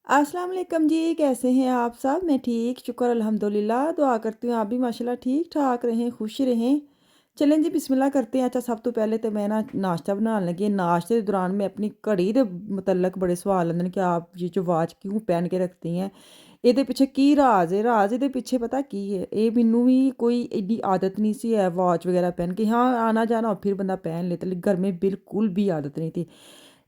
अस्सलाम वालेकुम जी, कैसे हैं आप सब? मैं ठीक, शुक्र अल्हम्दुलिल्लाह। दुआ करती हूँ आप भी माशाल्लाह ठीक-ठाक रहें, खुश रहें। चलें जी बिस्मिल्लाह करते हैं। अच्छा, सब तो पहले तो मैं ना नाश्ता बनान लगी आं। नाश्ते दे दौरान मैं अपनी घड़ी दे मुतल्लक बड़े सवाल आंदे न कि आप ये जो वाच क्यों पहन के रखती हैं? ਇਹਦੇ ਪਿੱਛੇ ਕੀ ਰਾਜ਼ ਹੈ? ਰਾਜ਼ ਇਹਦੇ ਪਿੱਛੇ ਪਤਾ ਕੀ ਹੈ? ਇਹ ਮੈਨੂੰ ਵੀ कोई एड्डी आदत नहीं सी है वॉच वगैरह पहन के। हाँ, आना-जाना हो फिर बंदा पहन लेता, लेकिन घर में बिल्कुल भी आदत नहीं थी।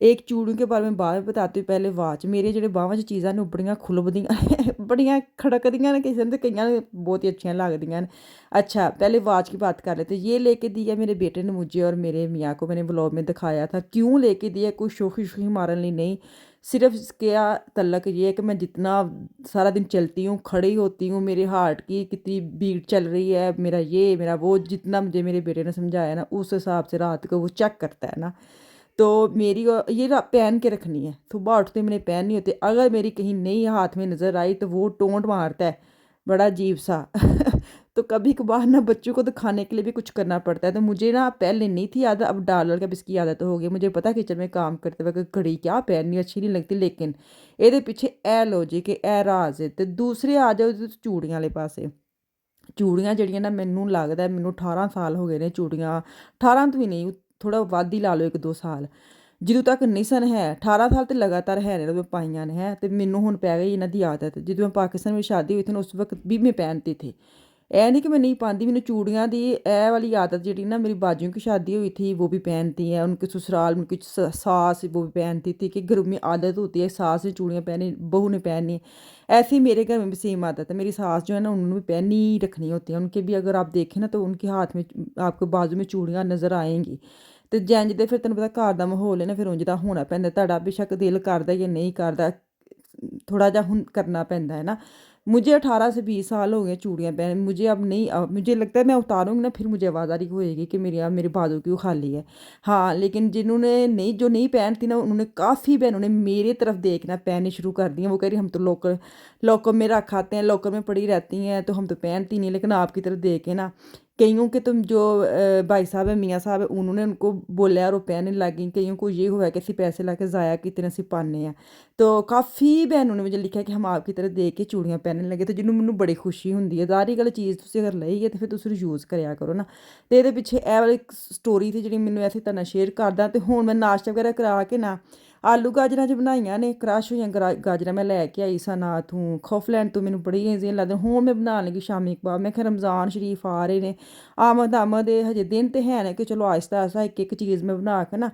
एक चूड़ियों के बारे में बाद में बताती हूँ, पहले वाच मेरे ਜਿਹੜੇ ਬਾਹਾਂ 'ਚ ਚੀਜ਼ਾਂ ਨੇ ਉਹ ਬੜੀਆਂ ਖੁੱਲ੍ਹਦੀਆਂ ਬੜੀਆਂ खड़कदियाँ ने किसी ने, तो कईयां ने बहुत ही अच्छियां लगदियां ने। अच्छा, पहले वाच की बात कर लेते हैं। ये लेके दिया मेरे बेटे ने मुझे और मेरे मियाँ को, मैंने व्लॉग में दिखाया था। क्यों लेके दिया? कोई शोखी मारने लिए नहीं, सिर्फ इसका तल्लक ये है कि मैं जितना सारा दिन चलती हूँ, खड़ी होती हूँ, मेरे हार्ट की कितनी बीट चल रही है, मेरा ये मेरा वो, जितना मुझे मेरे बेटे ने समझाया ना, उस हिसाब से रात को वो चेक करता है ना। तो मेरी ये पहन के रखनी है। सुबह उठते मैंने पहननी होती है। अगर मेरी कहीं नहीं हाथ में नज़र आई तो वो टोंट मारता है, बड़ा अजीब सा। तो कभी कभार ना बच्चों को दिखाने के लिए भी कुछ करना पड़ता है। तो मुझे ना पहले नहीं थी आदत, अब डाल के इसकी आदत हो गई। मुझे पता किचन में काम करते वक्त घड़ी क्या पहननी अच्छी नहीं लगती, लेकिन ਇਹਦੇ ਪਿੱਛੇ ਇਹ ਲੌजिक है, ਇਹ ਰਾਜ਼ है। ਤੇ ਦੂਸਰੇ ਆ ਜਾਓ ਚੂੜੀਆਂ ਵਾਲੇ ਪਾਸੇ। ਚੂੜੀਆਂ ਜਿਹੜੀਆਂ ਨਾ, ਮੈਨੂੰ ਲੱਗਦਾ ਮੈਨੂੰ 18 ਸਾਲ ਹੋ ਗਏ ਨੇ ਚੂੜੀਆਂ। 18 ਤੋਂ ਵੀ ਨਹੀਂ, ਥੋੜ੍ਹਾ ਵੱਧ ਹੀ ਲਾ ਲਓ, 1-2 ਸਾਲ। ਜਦੋਂ ਤੱਕ ਨਹੀਂ ਸਨ ਹੈ, 18 ਸਾਲ ਤੇ ਲਗਾਤਾਰ ਹੈ ਨੇ ਮੈਂ ਪਾਈਆਂ ਨੇ ਹੈ। ਅਤੇ ਮੈਨੂੰ ਹੁਣ ਪੈ ਗਈ ਇਹਨਾਂ ਦੀ ਆਦਤ। ਜਦੋਂ ਮੈਂ ਪਾਕਿस्तान में शादी हुई थी ना, उस वक्त भी मैं पहनती थी। ਇਹ नहीं कि मैं नहीं पाती। मैंने चूड़ियाँ दी ਇਹ वाली आदत जी ना, मेरी बाजियों की शादी हुई थी वो भी पहनती हैं, उनके ससुराल में कुछ सास वो भी पहनती थी कि घर में आदत होती है सास ने चूड़ियाँ पहनी, बहू ने पहनी। ऐसे ही मेरे घर में भी सेम आदत है। मेरी सास जो है ना, उन्होंने भी पहनी ही रखनी होती हैं। उनके भी अगर आप देखें ना, तो उनके हाथ में आपको बाजू में चूड़ियाँ नज़र आएंगी। ਤੇ ਜੰਝ ਦੇ ਫਿਰ ਤੈਨੂੰ ਪਤਾ ਘਰ ਦਾ ਮਾਹੌਲ ਹੈ ਨਾ, ਫਿਰ ਉਂਝ ਦਾ ਹੋਣਾ ਪੈਂਦਾ। ਤੁਹਾਡਾ ਬੇਸ਼ੱਕ ਦਿਲ ਕਰਦਾ ਜਾਂ ਨਹੀਂ ਕਰਦਾ, थोड़ा जा ਹੁਣ करना पैंदा है ना। मुझे 18 से 20 साल हो गए चूड़ियाँ पहने। मुझे अब नहीं, अब मुझे लगता है मैं उतारूँगी ना, फिर मुझे आवाज़ आ रही होएगी कि मेरी अब मेरे बाजू क्यों खाली है। हाँ, लेकिन जिन्होंने नहीं, जो नहीं पहनती ना, उन्होंने काफ़ी बहनों ने मेरे तरफ देखना पहननी शुरू कर दी हैं। वो कह रही हम तो लॉकर लॉकर में रख आते हैं, लॉकर में पड़ी रहती हैं, तो हम तो पहनती नहीं। लेकिन आपकी तरफ देख के ना, कईयों के तुम जो भाई साहब है, मियाँ साहब है, उन्होंने उनको बोला और वो पहनने लग गई। कईयों को ये हुआ कि ਅਸੀਂ पैसे ला के ज़ाया कितने ਅਸੀਂ पाने हैं। तो काफ़ी बहनों ने मुझे लिखा कि हम आपकी तरह देख के चूड़ियाँ पहनने लगे। तो ਜਿਹਨੂੰ ਮੈਨੂੰ ਬੜੀ ਖੁਸ਼ੀ ਹੁੰਦੀ ਹੈ। ਜ਼ਾਹਰੀ ਗੱਲ, ਚੀਜ਼ ਤੁਸੀਂ ਅਗਰ ਲਈ ਹੈ ਤਾਂ ਫਿਰ ਤੁਸੀਂ ਯੂਜ਼ ਕਰਿਆ ਕਰੋ ਨਾ। ਅਤੇ ਇਹਦੇ ਪਿੱਛੇ ਇਹ ਵਾਲੀ ਸਟੋਰੀ ਸੀ ਜਿਹੜੀ ਮੈਨੂੰ ਐਸੀ ਤੁਹਾਡੇ ਨਾਲ ਸ਼ੇਅਰ ਕਰਦਾ। ਅਤੇ ਹੁਣ ਮੈਂ ਨਾਸ਼ਤਾ ਵਗੈਰਾ ਕਰਾ ਕੇ ਨਾ, ਆਲੂ ਗਾਜਰਾਂ 'ਚ ਬਣਾਈਆਂ ਨੇ, ਕ੍ਰਸ਼ ਹੋਈਆਂ ਗਾਜਰਾਂ ਮੈਂ ਲੈ ਕੇ ਆਈ ਸਾਂ ਨਾ ਤੋਂ ਖੌਫਲੈਂਡ ਤੋਂ। ਮੈਨੂੰ ਬੜੀ ਈਜ਼ੀ ਲੱਗਦਾ। ਹੁਣ ਮੈਂ ਬਣਾਉਣ ਲੱਗੀ ਸ਼ਾਮੀ ਕਬਾਬ। ਮੈਂ ਕਿਹਾ ਰਮਜ਼ਾਨ ਸ਼ਰੀਫ ਆ ਰਹੇ ਨੇ, ਆਮਦ ਹਜੇ ਦਿਨ ਤੇ ਹੈ ਨੇ ਕਿ ਚਲੋ ਆਹਿਸਤਾ ਆਹਿਸਤਾ ਇੱਕ ਇੱਕ ਚੀਜ਼ ਮੈਂ ਬਣਾ ਕੇ ਨਾ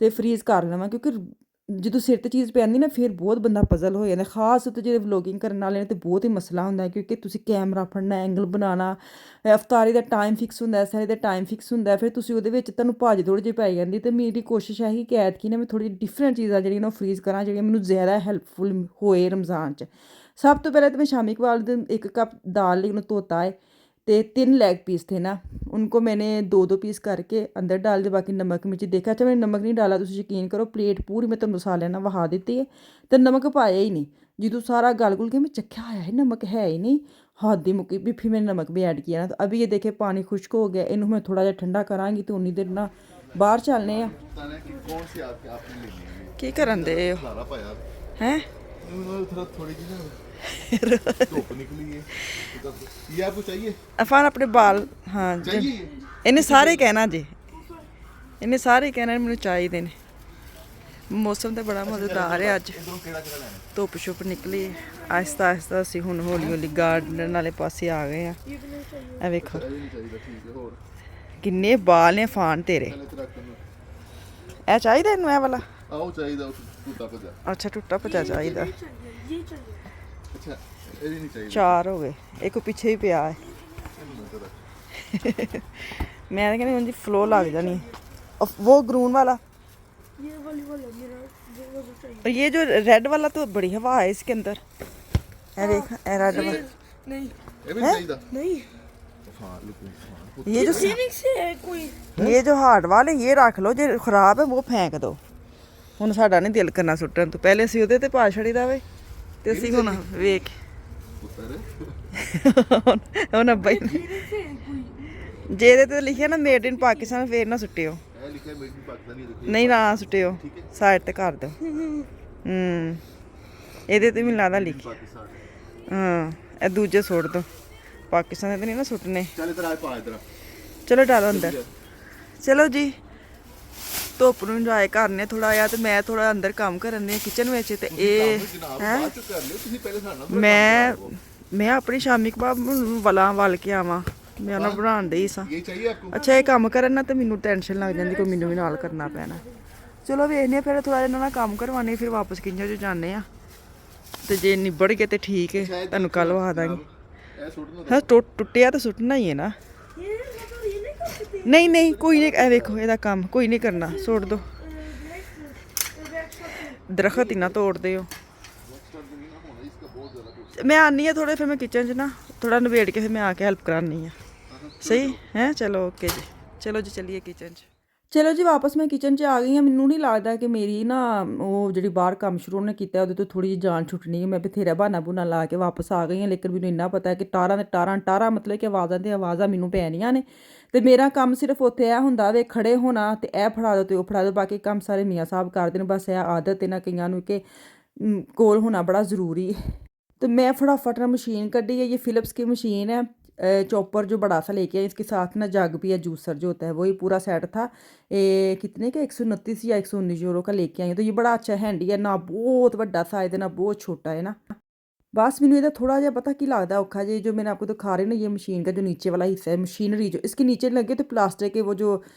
ਤੇ ਫਰੀਜ਼ ਕਰ ਲਵਾਂ। ਕਿਉਂਕਿ ਜਦੋਂ ਸਿਰ 'ਤੇ ਚੀਜ਼ ਪੈਂਦੀ ਨਾ, ਫਿਰ ਬਹੁਤ ਬੰਦਾ ਪਜ਼ਲ ਹੋ ਜਾਂਦਾ। ਖਾਸ ਉੱਤੇ ਜਿਹੜੇ ਵਲੋਗਿੰਗ ਕਰਨ ਵਾਲੇ ਨੇ, ਤਾਂ ਬਹੁਤ ਹੀ ਮਸਲਾ ਹੁੰਦਾ, ਕਿਉਂਕਿ ਤੁਸੀਂ ਕੈਮਰਾ ਫੜਨਾ, ਐਂਗਲ ਬਣਾਉਣਾ, ਇਫਤਾਰੀ ਦਾ ਟਾਈਮ ਫਿਕਸ ਹੁੰਦਾ, ਸਾਰੇ ਦਾ ਟਾਈਮ ਫਿਕਸ ਹੁੰਦਾ। ਫਿਰ ਤੁਸੀਂ ਉਹਦੇ ਵਿੱਚ ਤੁਹਾਨੂੰ ਭੱਜ ਦੌੜ ਜਿਹੀ ਪੈ ਜਾਂਦੀ। ਅਤੇ ਮੇਰੀ ਕੋਸ਼ਿਸ਼ ਹੈ ਕਿ ਐਤਕੀ ਨਾ ਮੈਂ ਥੋੜ੍ਹੀ ਜਿਹੀ ਡਿਫਰੈਂਟ ਚੀਜ਼ਾਂ ਜਿਹੜੀਆਂ ਨਾ ਉਹ ਫਰੀਜ਼ ਕਰਾਂ, ਜਿਹੜੀਆਂ ਮੈਨੂੰ ਜ਼ਿਆਦਾ ਹੈਲਪਫੁਲ ਹੋਏ ਰਮਜ਼ਾਨ 'ਚ। ਸਭ ਤੋਂ ਪਹਿਲਾਂ ਤਾਂ मैं शामी कबाब ਦੇ 1 कप दाल ली, उन्हें धोता है। तो 3 लेग पीस थे ना, उनको मैंने 2-2 पीस करके अंदर डाल दिए। बाकी नमक मिर्च देखा। अच्छा, मैंने नमक नहीं डाला, तुम यकीन करो प्लेट पूरी मैं तो मसाले ना वहा दी है, तो नमक पाया ही नहीं। जो सारा गल गुल के मैं चखा आया है, नमक है ही नहीं, हद ही मुक्की भी। फिर मैंने नमक भी ऐड किया ना। तो अभी ये देखे पानी खुश्क हो गया, इन्हू मैं थोड़ा जहा ठंडा कराँगी। तो उन्नी देर ना बाहर चलने की करन दे हैं। अफान अपने बाल, हाँ जी, इन्हें सारे कहना जी, इन्हें सारे कहना मैंने चाहिए ने। मौसम तो बड़ा मज़ेदार है अज, धुप शुप निकली। आहिस्ता आहिस्ता असीं हुण हौली हौली गार्डन वाले पासे आ गए हैं। ए वेखो किन्ने बाल ने अफान तेरे। ए चाहिए इनू, ए वाला अच्छा टुटा भजा चाहिए। 4 हो गए, एक पिछे भी पिया है। मैं कहनी उनकी फ्लो लग जानी। वो ग्रून वाला, और ये जो रेड वाला तो बड़ी हवा है इसके अंदर। देख रेड वाला नहीं, ये जो हार्ड वाले ये रख लो, जो खराब है वो फेंक दो। ਹੁਣ ਸਾਡਾ नहीं दिल करना सुट्टन तो, पहले ਅਸੀਂ ਉਹਦੇ ਤੇ ਪਾ ਛੜੀਦਾ ਵੇ, ਤੇ ਅਸੀਂ ਹੁਣ ਵੇਖ ਹੁਣ ਅੱਬਾ ਜੇ ਇਹਦੇ ਤੇ ਲਿਖਿਆ ਨਾ ਮੇਡ ਇਨ ਪਾਕਿਸਤਾਨ, ਫੇਰ ਨਾ ਸੁੱਟਿਓ। ਨਹੀਂ ਨਾ ਸੁੱਟਿਓ, ਸਾਈਡ ਤੇ ਕਰ ਦਿਓ। ਇਹਦੇ ਤੇ ਮੈਨੂੰ ਲੱਗਦਾ ਲਿਖਿਆ पाकिस्तान ਹਾਂ ਇਹ ਦੂਜੇ ਸੁੱਟ ਦੋ ਪਾਕਿਸਤਾਨ ਦੇ ਤਾਂ ਨਹੀਂ ਨਾ ਸੁੱਟਨੇ चल इधर आ पा इधर ਚਲੋ ਡਾਲੋ ਅੰਦਰ ਚਲੋ ਜੀ ਧੁੱਪ ਨੂੰ ਇੰਜੋਏ ਕਰਨੇ ਥੋੜਾ ਜਿਹਾ ਤੇ ਮੈਂ ਥੋੜਾ ਅੰਦਰ ਕੰਮ ਕਰਨ ਦੀ ਕਿਚਨ ਵਿੱਚ ਤੇ ਇਹ जनाब बात कर लियो ਤੁਸੀਂ ਪਹਿਲੇ ਸਾਡਾ ਮੈਂ ਆਪਣੀ ਸ਼ਾਮੀ ਕਬਾਬ ਵਲਾਂ ਵਲ ਕੇ ਆਵਾਂ ਮੈਂ ਉਹਨਾਂ ਬਣਾਉਣ ਡਈ ਸਾਂ ਇਹ ਚਾਹੀਏ ਆਪਕੋ ਅੱਛਾ ਇਹ ਕੰਮ ਕਰਨ ਨਾ ਤੇ ਮੈਨੂੰ ਟੈਨਸ਼ਨ ਲੱਗ ਜਾਂਦੀ ਕੋਈ ਮੈਨੂੰ ਵੀ ਨਾਲ ਕਰਨਾ ਪੈਣਾ ਚਲੋ ਵੇਖਨੇ ਫਿਰ ਥੋੜਾ ਜਿਹਾ ਇਹਨਾਂ ਨਾਲ ਕੰਮ ਕਰਵਾਉਣੇ ਫਿਰ ਵਾਪਸ ਕਿੰਜਾਂ ਚ ਜਾਂਦੇ ਆ ਤੇ ਜੇ ਨਿਬੜ ਗਏ ਤੇ ਠੀਕ ਹੈ ਤੁਹਾਨੂੰ ਕੱਲ ਵਹਾ ਦਾਂਗੇ ਇਹ ਸੁੱਟਣਾ ਹਾਂ ਟੁੱਟਿਆ ਤਾਂ ਸੁੱਟਣਾ ਹੀ ਹੈ ਨਾ ਨਹੀਂ ਨਹੀਂ ਕੋਈ ਨਹੀਂ ਇਹ ਵੇਖੋ ਇਹਦਾ ਕੰਮ ਕੋਈ ਨਹੀਂ ਕਰਨਾ ਸੁੱਟ ਦੋ ਦਰਖਤ ਹੀ ਨਾ ਤੋੜਦੇ ਹੋ ਮੈਂ ਆਨੀ ਆ ਥੋੜੇ ਫਿਰ ਮੈਂ ਕਿਚਨ 'ਚ ਨਾ ਥੋੜਾ ਨਿਬੇੜ ਕੇ ਫਿਰ ਮੈਂ ਆ ਕੇ ਹੈਲਪ ਕਰਾਨੀ ਆ ਸਹੀ ਹੈ ਚਲੋ ਓਕੇ ਜੀ ਚਲੋ ਜੀ ਚੱਲੀਏ ਕਿਚਨ 'ਚ ਚਲੋ ਜੀ ਵਾਪਸ ਮੈਂ ਕਿਚਨ 'ਚ ਆ ਗਈ ਹਾਂ ਮੈਨੂੰ ਨਹੀਂ ਲੱਗਦਾ ਕਿ ਮੇਰੀ ਨਾ ਉਹ ਜਿਹੜੀ ਬਾਹਰ ਕੰਮ ਸ਼ੁਰੂ ਉਹਨੇ ਕੀਤਾ ਉਹਦੇ ਤੋਂ ਥੋੜੀ ਜਿਹੀ ਜਾਨ ਛੁੱਟਣੀ ਹੈ ਮੈਂ ਬਥੇਰਾ ਬਹਾਨਾ ਲਾ ਕੇ ਵਾਪਸ ਆ ਗਈ ਹਾਂ ਲੇਕਿਨ ਮੈਨੂੰ ਇੰਨਾ ਪਤਾ ਹੈ ਕਿ ਤਾਰਾਂ ਦੇ ਤਾਰਾਂ ਮਤਲਬ ਕਿ ਆਵਾਜ਼ਾਂ ਤੇ ਆਵਾਜ਼ਾਂ ਮੈਨੂੰ ਪੈਣੀਆਂ ਨੇ ਤੇ ਮੇਰਾ ਕੰਮ ਸਿਰਫ ਉੱਥੇ ਇਹ ਹੁੰਦਾ ਵੇ ਖੜੇ ਹੋਣਾ ਤੇ ਇਹ ਫੜਾ ਦਿਓ ਤੇ ਉਹ ਫੜਾ ਦਿਓ ਬਾਕੀ ਕੰਮ ਸਾਰੇ ਮੀਆਂ ਸਾਹਿਬ ਕਰਦੇ ਨੇ ਬਸ ਇਹ ਆਦਤ ਹੈ ਨਾ ਕਈਆਂ ਨੂੰ ਕਿ ਕੋਲ ਹੋਣਾ ਬੜਾ ਜ਼ਰੂਰੀ ਹੈ तो मैं फटाफट ना मशीन कड्डी है ये फ़िलिप्स की मशीन है चॉपर जो बड़ा सा लेके आए इसके साथ ना जग भी है जूसर जो होता है वही पूरा सेट था ये कितने का 129 या 119 यूरो का लेके आई तो ये बड़ा अच्छा हैंडी है ना बहुत बड़ा साइज है ना बहुत छोटा है ना बस मैंने इधर थोड़ा जहा पता की लगता है औखा जी जो मैंने आपको दिखा रही ना ये मशीन का जो नीचे वाला हिस्सा है मशीनरी जो इसके नीचे लगे तो प्लास्टिक के वो जो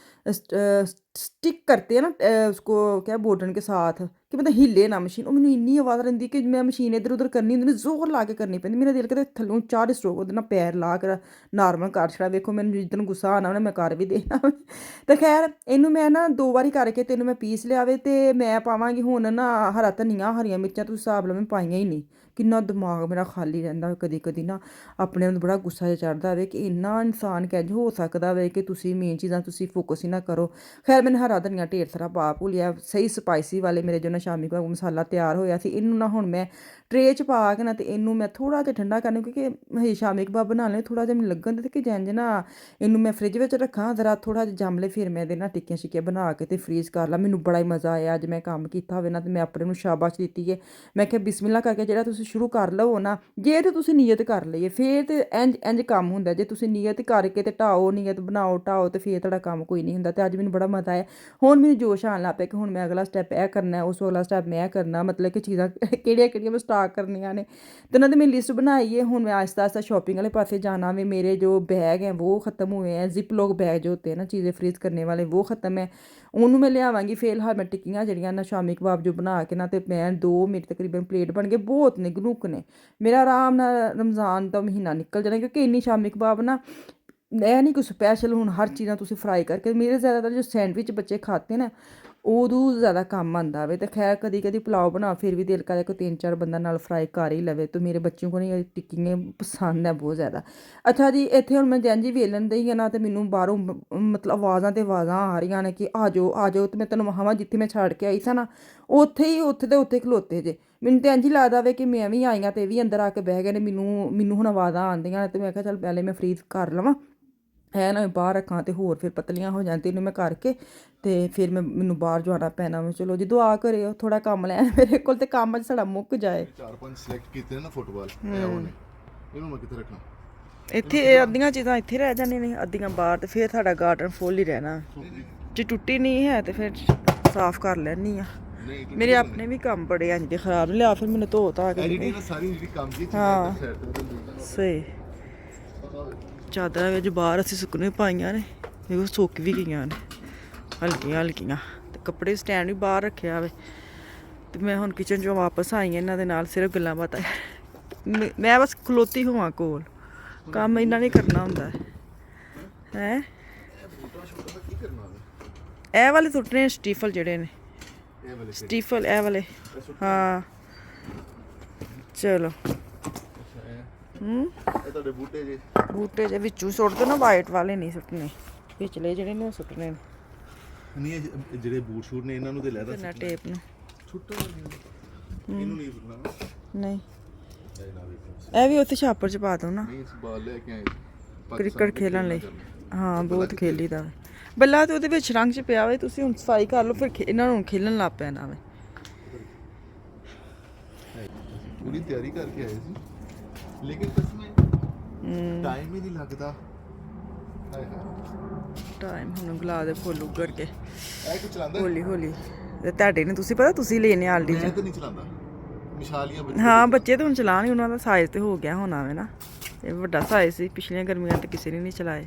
स्टिक करते हैं ना उसको क्या बोर्डन के साथ कि मतलब हिले ना मशीन मैंने इन्नी आवाज़ रही कि मैं मशीन इधर उधर करनी होंगी जोर ला के करनी पैंती मेरा दिल कहता थल्लों 4 स्ट्रोक ਉਹਦੇ ਨਾਲ ਪੈਰ ਲਾ ਕੇ ਨਾਰਮਲ ਕਰ ਛੜਾ ਵੇਖੋ ਮੈਨੂੰ ਜਿੱਦਣ ਗੁੱਸਾ ਆਣਾ ਉਹਨੇ ਮੈਂ ਕਰ ਵੀ ਦੇਣਾ ਤੇ ਖੈਰ ਇਹਨੂੰ ਮੈਂ ਨਾ 2 ਵਾਰੀ ਕਰਕੇ ਤੇ ਇਹਨੂੰ ਮੈਂ ਪੀਸ ਲਿਆਵੇ ਤੇ ਮੈਂ ਪਾਵਾਂਗੀ ਹੁਣ ਨਾ ਹਰਾ ਧਨੀਆ ਹਰੀਆਂ ਮਿਰਚਾਂ ਤੁਸੀਂ ਹਿਸਾਬ ਲਓ ਮੈਂ ਪਾਈਆਂ ਹੀ ਨਹੀਂ ਕਿੰਨਾ ਦਿਮਾਗ ਮੇਰਾ ਖਾਲੀ ਰਹਿੰਦਾ ਕਦੀ ਕਦੀ ਨਾ ਆਪਣੇ ਨੂੰ ਬੜਾ ਗੁੱਸਾ ਜਿਹਾ ਚੜਦਾ ਹੋਵੇ ਕਿ ਇੰਨਾ ਇਨਸਾਨ ਕਿੰਝ ਹੋ ਸਕਦਾ ਵੇ ਕਿ ਤੁਸੀਂ ਮੇਨ ਚੀਜ਼ਾਂ ਤੁਸੀਂ ਫੋਕਸ ਹੀ ਨਾ ਕਰੋ ਖੈਰ ਮੈਨੂੰ ਹਰਾ ਧਨੀਆ ਢੇਰ ਸਾਰਾ ਪਾ ਭੁੱਲਿਆ ਸਹੀ ਸਪਾਈਸੀ ਵਾਲੇ ਮੇਰੇ ਜੋ ਨਾ ਸ਼ਾਮੀ ਕੋ ਮਸਾਲਾ ਤਿਆਰ ਹੋਇਆ ਸੀ ਇਹਨੂੰ ਨਾ ਹੁਣ ਮੈਂ ਟਰੇ 'ਚ ਪਾ ਕੇ ਨਾ ਤੇ ਇਹਨੂੰ ਮੈਂ ਥੋੜਾ ਜਿਹਾ ਠੰਡਾ ਕਰਨਾ ਕਿਉਂਕਿ ਹਜੇ ਸ਼ਾਮੀ ਕਬਾਬ ਬਣਾ ਲੈ ਥੋੜਾ ਜਿਹਾ ਮੈਨੂੰ ਲੱਗਣ ਤੇ ਕਿ ਜੰਜ ਨਾ ਇਹਨੂੰ ਮੈਂ ਫ੍ਰਿਜ ਵਿੱਚ ਰੱਖਾਂ ਜ਼ਰਾ ਥੋੜਾ ਜਿਹਾ ਜੰਮ ਲੈ ਫਿਰ ਮੈਂ ਇਹਦੇ ਨਾਲ ਟਿੱਕੀਆਂ ਸ਼ਿੱਕੀਆਂ ਬਣਾ ਕੇ ਤੇ ਫਰੀਜ਼ ਕਰ ਲਾ ਮੈਨੂੰ ਬੜਾ ਹੀ ਮਜ਼ਾ ਆਇਆ ਅੱਜ ਮੈਂ ਕੰਮ ਕੀਤਾ ਹੋਵੇ ਨਾ ਤੇ ਮੈਂ ਆਪਣੇ ਨੂੰ ਸ਼ਾਬਾਸ਼ ਦਿੱਤੀ ਹੈ ਮੈਂ ਕਿਹਾ ਬਿਸਮਿਲ੍ਲਾ ਕਰਕੇ ਜਿਹੜਾ ਤੁਸੀਂ ਸ਼ੁਰੂ ਕਰ ਲਓ ਨਾ ਜੇ ਤੇ ਤੁਸੀਂ ਨੀਅਤ ਕਰ ਲਈਏ ਫਿਰ ਤੇ ਇੰਜ ਕੰਮ ਹੁੰਦਾ ਜੇ ਤੁਸੀਂ ਨੀਅਤ ਕਰਕੇ ਤੇ ਢਾਓ ਨੀਅਤ ਬਣਾਓ ਢਾਓ ਤੇ ਫਿਰ ਤੁਹਾਡਾ ਕੰਮ ਕੋਈ ਨਹੀਂ ਹੁੰਦਾ ਤੇ ਅੱਜ ਮੈਨੂੰ ਬੜਾ ਮਜ਼ਾ ਆਇਆ ਹੁਣ ਮੈਨੂੰ ਜੋਸ਼ ਆਉਣ ਲੱਗ ਪਿਆ ਕਿ ਹੁਣ ਮੈਂ ਅਗਲਾ ਸਟੈਪ ਇਹ ਕਰਨਾ ਉਸ ਅਗਲਾ ਸਟੈਪ ਮੈਂ ਕਰਨਾ ਮਤਲਬ ਕਿ ਚੀਜ਼ਾਂ ਕਿਹੜੀਆਂ ਮੈਂ ਸਟਾਰਟ ਕਰਨੀਆਂ ਨੇ ਤੇ ਉਹਨਾਂ ਦੀ ਮੈਂ ਲਿਸਟ ਬਣਾਈ ਹੈ ਹੁਣ ਮੈਂ ਆਹਿਸਤਾ ਆਹਿਸਤਾ ਸ਼ॉपिंग वाले पासे जाना है मेरे जो बैग हैं वो ख़त्म हुए हैं जिप लॉक बैग जो होते हैं ना चीज़ें फ्रीज करने वाले वो ख़त्म है ਉਹਨੂੰ ਮੈਂ ਲਿਆਵਾਂਗੀ ਫਿਲਹਾਲ ਮੈਂ ਟਿੱਕੀਆਂ ਜਿਹੜੀਆਂ ਨਾ ਸ਼ਾਮੀ ਕਬਾਬ ਜੋ ਬਣਾ ਕੇ ਨਾ ਤੇ ਮੈਂ 2 ਮੇਰੀ ਤਕਰੀਬਨ ਪਲੇਟ ਬਣ ਗਏ ਬਹੁਤ ਨੇ ਗਨੂਕ ਨੇ ਮੇਰਾ ਆਰਾਮ ਨਾਲ ਰਮਜ਼ਾਨ ਦਾ ਮਹੀਨਾ ਨਿਕਲ ਜਾਣਾ ਕਿਉਂਕਿ ਇੰਨੀ ਸ਼ਾਮੀ ਕਬਾਬ ਨਾ ਇਹ ਨਹੀਂ ਕੋਈ ਸਪੈਸ਼ਲ ਹੁਣ ਹਰ ਚੀਜ਼ਾਂ ਤੁਸੀਂ ਫਰਾਈ ਕਰਕੇ ਮੇਰੇ ਜ਼ਿਆਦਾਤਰ ਜੋ ਸੈਂਡਵਿਚ ਬੱਚੇ ਖਾਤੇ ਨਾ ਉਦੋਂ ਜ਼ਿਆਦਾ ਕੰਮ ਆਉਂਦਾ ਵੇ ਤੇ ਖੈਰ ਕਦੀ ਕਦੀ ਪੁਲਾਓ ਬਣਾ ਫਿਰ ਵੀ ਦਿਲ ਕਰੇ ਕੋਈ 3-4 ਬੰਦਾ ਨਾਲ ਫਰਾਈ ਕਰ ਹੀ ਲਵੇ ਤੇ ਮੇਰੇ ਬੱਚਿਆਂ ਕੋਲ ਨਹੀਂ ਟਿੱਕੀਆਂ ਪਸੰਦ ਹੈ ਬਹੁਤ ਜ਼ਿਆਦਾ ਅੱਛਾ ਜੀ ਇੱਥੇ ਹੁਣ ਮੈਂ ਜੈਂਜੀ ਵੇਲਣ ਦਈ ਹੈ ਨਾ ਤੇ ਮੈਨੂੰ ਬਾਹਰੋਂ ਮਤਲਬ ਆਵਾਜ਼ਾਂ ਤੇ ਆਵਾਜ਼ਾਂ ਆ ਰਹੀਆਂ ਨੇ ਕਿ ਆ ਜਾਓ ਤੇ ਮੈਂ ਤੈਨੂੰ ਮਹਾਵਾਂ ਜਿੱਥੇ ਮੈਂ ਛੱਡ ਕੇ ਆਈ ਸਾਂ ਨਾ ਉੱਥੇ ਖਲੋਤੇ ਜੇ ਮੈਨੂੰ ਤਾਂ ਇੰਝ ਹੀ ਲੱਗਦਾ ਵੇ ਕਿ ਮੈਂ ਵੀ ਆਈਆਂ ਤੇ ਇਹ ਵੀ ਅੰਦਰ ਆ ਕੇ ਬਹਿ ਗਏ ਨੇ ਮੈਨੂੰ ਹੁਣ ਆਵਾਜ਼ਾਂ ਆਉਂਦੀਆਂ ਨੇ ਤੇ ਮੈਂ ਕਿਹਾ ਚੱਲ ਪਹਿਲੇ ਮੈਂ ਫਰੀਜ਼ ਕਰ ਲਵਾਂ ਹੈ ਨਾ ਬਾਹਰ ਰੱਖਾਂ ਤੇ ਹੋਰ ਫਿਰ ਪਤਲੀਆਂ ਹੋ ਜਾਂਦੀਆਂ ਇਹਨੂੰ ਮੈਂ ਕਰਕੇ ਤੇ ਫਿਰ ਮੈਨੂੰ ਬਾਹਰ ਜਾਣਾ ਪੈਣਾ ਵਾ ਚਲੋ ਜੀ ਦੁਆ ਕਰਿਓ ਥੋੜਾ ਕੰਮ ਲੈ ਮੇਰੇ ਕੋਲ ਤੇ ਕੰਮ ਅੱਜ ਸਾਡਾ ਮੁੱਕ ਜਾਏ 4-5 ਸਿਲੈਕਟ ਕੀਤੇ ਨਾ ਫੁੱਟਬਾਲ ਇਹ ਉਹਨੇ ਇਹਨੂੰ ਮੈਂ ਕਿੱਥੇ ਰੱਖਾਂ ਇੱਥੇ ਇਹ ਅੱਧੀਆਂ ਚੀਜ਼ਾਂ ਇੱਥੇ ਰਹਿ ਜਾਂਦੀਆਂ ਨੇ ਅੱਧੀਆਂ ਬਾਹਰ ਤੇ ਫਿਰ ਸਾਡਾ ਗਾਰਡਨ ਫੁੱਲ ਹੀ ਰਹਿਣਾ ਜੇ ਟੁੱਟੀ ਨਹੀਂ ਹੈ ਤੇ ਫਿਰ ਸਾਫ਼ ਕਰ ਲੈਣੀ ਆ ਮੇਰੇ ਆਪਣੇ ਵੀ ਕੰਮ ਬੜੇ ਇੰਜ ਦੇ ਖਰਾਬ ਲਿਆ ਫਿਰ ਮੈਨੂੰ ਧੋ ਤਾ ਕੇ ਐਡੀਟਿੰਗ ਸਾਰੀ ਜਿਹੜੀ ਕੰਮ ਦੀ ਹਾਂ ਚੀਜ਼ਾਂ ਸਹੀ ਚਾਦਰਾਂ ਵਿੱਚ ਬਾਹਰ ਅਸੀਂ ਸੁੱਕਣੇ ਪਾਈਆਂ ਨੇ ਦੇਖੋ ਸੁੱਕ ਵੀ ਗਈਆਂ ਨੇ ਹਲਕੀਆਂ ਤੇ ਕੱਪੜੇ ਸਟੈਂਡ ਵੀ ਬਾਹਰ ਰੱਖਿਆ ਵੇ ਤੇ ਮੈਂ ਹੁਣ ਕਿਚਨ 'ਚੋਂ ਵਾਪਸ ਆਈ ਇਹਨਾਂ ਦੇ ਨਾਲ ਸਿਰਫ ਗੱਲਾਂ ਬਾਤਾਂ ਮੈਂ ਬਸ ਖਲੋਤੀ ਹੋਵਾਂ ਕੋਲ ਕੰਮ ਇੰਨਾ ਨਹੀਂ ਕਰਨਾ ਹੁੰਦਾ ਹੈ ਇਹ ਵਾਲੇ ਸੁੱਟਣੇ ਸਟੀਫਲ ਜਿਹੜੇ ਨੇ ਸਟੀਫਲ ਇਹ ਵਾਲੇ ਹਾਂ ਚਲੋ ਇਹ ਤੁਹਾਡੇ ਬੂਟੇ ਜੇ ਵਿੱਚੋਂ ਸੁੱਟ ਦੋ ਨਾ ਵਾਈਟ ਵਾਲੇ ਨਹੀਂ ਸੁੱਟਣੇ ਵਿਚਲੇ ਜਿਹੜੇ ਨੇ ਉਹ ਸੁੱਟਣੇ ਨਹੀਂ ਇਹ ਜਿਹੜੇ ਬੂਟ ਸ਼ੂਟ ਨੇ ਇਹਨਾਂ ਨੂੰ ਤੇ ਲੈਦਾ ਨਾ ਟੇਪ ਨੂੰ ਛੁੱਟਾ ਇਹਨੂੰ ਨਹੀਂ ਸੁੱਟਣਾ ਨਹੀਂ ਇਹ ਵੀ ਉੱਥੇ ਛਾਪਰ 'ਚ ਪਾ ਦੋ ਨਾ ਨਹੀਂ ਇਸ ਬਾਲ ਲੈ ਕੇ ਆਏ ਕ੍ਰਿਕਟ ਖੇਲਣ ਲਈ ਹਾਂ ਬਹੁਤ ਖੇਲੀਦਾ ਵੇ ਬੱਲਾ ਤੇ ਉਹਦੇ ਵਿੱਚ ਰੰਗ 'ਚ ਪਿਆ ਵੇ ਤੁਸੀਂ ਹੁਣ ਸਫਾਈ ਕਰ ਲਓ ਫਿਰ ਇਹਨਾਂ ਨੂੰ ਖੇਲਣ ਲੱਗ ਪੈਣਾ ਵੇ ਪੂਰੀ ਤਿਆਰੀ ਕਰਕੇ ਆਏ ਸੀ ਲੇਕਿਨ ਕਸਮ ਟਾਈਮ ਹੀ ਨਹੀਂ ਲੱਗਦਾ। ਹਾਏ ਹਾਏ ਟਾਈਮ ਹੁਣ ਗੁਲਾਬ ਦੇ ਫੁੱਲ ਉੱਗਰ ਕੇ ਇਹ ਕਿ ਚਲਾਉਂਦਾ ਹੌਲੀ ਹੌਲੀ ਤੇ ਤੁਹਾਡੇ ਨੇ ਤੁਸੀਂ ਪਤਾ ਤੁਸੀਂ ਲੈਨੇ ਆਲਡੀ ਮੈਂ ਚ ਤਾਂ ਨਹੀਂ ਚਲਾਉਂਦਾ ਮਿਸਾਲੀਆਂ ਬੱਚੇ ਹਾਂ ਬੱਚੇ ਤਾਂ ਹੁਣ ਚਲਾਉਣ ਉਹਨਾਂ ਦਾ ਸਾਈਜ਼ ਤੇ ਹੋ ਗਿਆ ਹੋਣਾ ਵੇ ਨਾ ਇਹ ਵੱਡਾ ਸਾਈਜ਼ ਸੀ ਪਿਛਲੀਆਂ ਗਰਮੀਆਂ ਤੇ ਕਿਸੇ ਨੇ ਨਹੀਂ ਚਲਾਏ।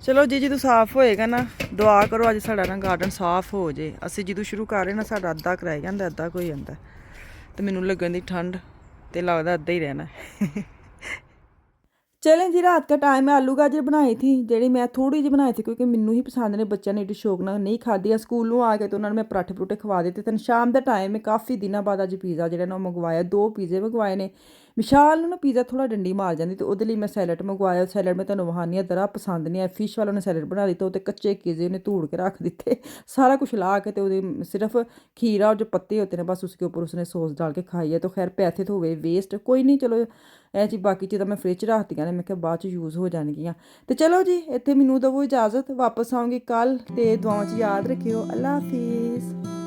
ਚਲੋ ਜੀ ਜਦੋਂ ਸਾਫ਼ ਹੋਏਗਾ ਨਾ ਦੁਆ ਕਰੋ ਅੱਜ ਸਾਡਾ ਨਾ ਗਾਰਡਨ ਸਾਫ਼ ਹੋ ਜੇ। ਅਸੀਂ ਜਦੋਂ ਸ਼ੁਰੂ ਕਰ ਰਹੇ ਨਾ ਸਾਡਾ ਅੱਧਾ ਕੁ ਰਹਿ ਜਾਂਦਾ ਅੱਧਾ ਕੋਈ ਜਾਂਦਾ ਤੇ ਮੈਨੂੰ ਲੱਗਣ ਦੀ ਠੰਡ ਤੇ ਲੱਗਦਾ ਅੱਧਾ ਹੀ ਰਹਿਣਾ। चलें जी रात का टाइम है आलू गाजर बनाई थी ਜਿਹੜੀ मैं थोड़ी जी बनाई थी क्योंकि ਮੈਨੂੰ ਹੀ ਪਸੰਦ ਨੇ ਬੱਚਿਆਂ ਨੇ ਏਡੀ ਸ਼ੌਕ ਨਾਲ ਨਹੀਂ ਖਾਧੀ ਆ ਸਕੂਲੋਂ ਆ ਕੇ ਤੇ ਉਹਨਾਂ ਨੂੰ ਮੈਂ ਪਰਾਠੇ ਪਰੂਠੇ ਖਵਾ ਦਿੱਤੇ ਤੇ ਸ਼ਾਮ ਦਾ ਟਾਈਮ ਹੈ ਕਾਫੀ ਦਿਨਾਂ ਬਾਅਦ ਅੱਜ ਪੀਜ਼ਾ ਜਿਹੜਾ ਨਾ ਮੰਗਵਾਇਆ 2 ਪੀਜ਼ੇ ਮੰਗਵਾਏ ਨੇ। ਵਿਸ਼ਾਲ ਨੂੰ ਨਾ ਪੀਜ਼ਾ ਥੋੜਾ ਡੰਡੀ ਮਾਰ ਜਾਂਦੀ ਤੇ ਉਹਦੇ ਲਈ ਮੈਂ ਸੈਲਡ ਮੰਗਵਾਇਆ। ਸੈਲਡ ਮੈਂ ਤੁਹਾਨੂੰ ਵਹਾਨੀ ਆ ਦਰਾ ਪਸੰਦ ਨਹੀਂ ਆ ਫਿਸ਼ ਵਾਲਾ ਨੇ ਸੈਲਡ ਬਣਾ ਦਿੱਤਾ ਉਹ ਤੇ ਕੱਚੇ ਕੀਜ਼ੇ ਉਹਨੇ ਧੂੜ ਕੇ ਰੱਖ ਦਿੱਤੇ सारा कुछ ला के तो सिर्फ खीरा और जो पत्ते होते हैं बस उसके ऊपर उसने सॉस डाल के खाई है। तो खैर पैसे तो हुए वेस्ट कोई नहीं चलो ਇਹ ਚੀਜ਼ ਬਾਕੀ ਚੀਜ਼ਾਂ ਮੈਂ ਫ੍ਰਿਜ 'ਚ ਰੱਖਤੀਆਂ ਨੇ ਮੈਂ ਕਿਹਾ ਬਾਅਦ 'ਚ ਯੂਜ਼ ਹੋ ਜਾਣਗੀਆਂ। ਤੇ ਚਲੋ ਜੀ ਇੱਥੇ ਮੈਨੂੰ ਦਵੋ ਇਜਾਜ਼ਤ ਵਾਪਸ ਆਉਂਗੀ ਕੱਲ੍ਹ ਤੇ ਦੁਆਵਾਂ 'ਚ ਯਾਦ ਰੱਖਿਓ। ਅੱਲਾ ਹਾਫਿਜ਼।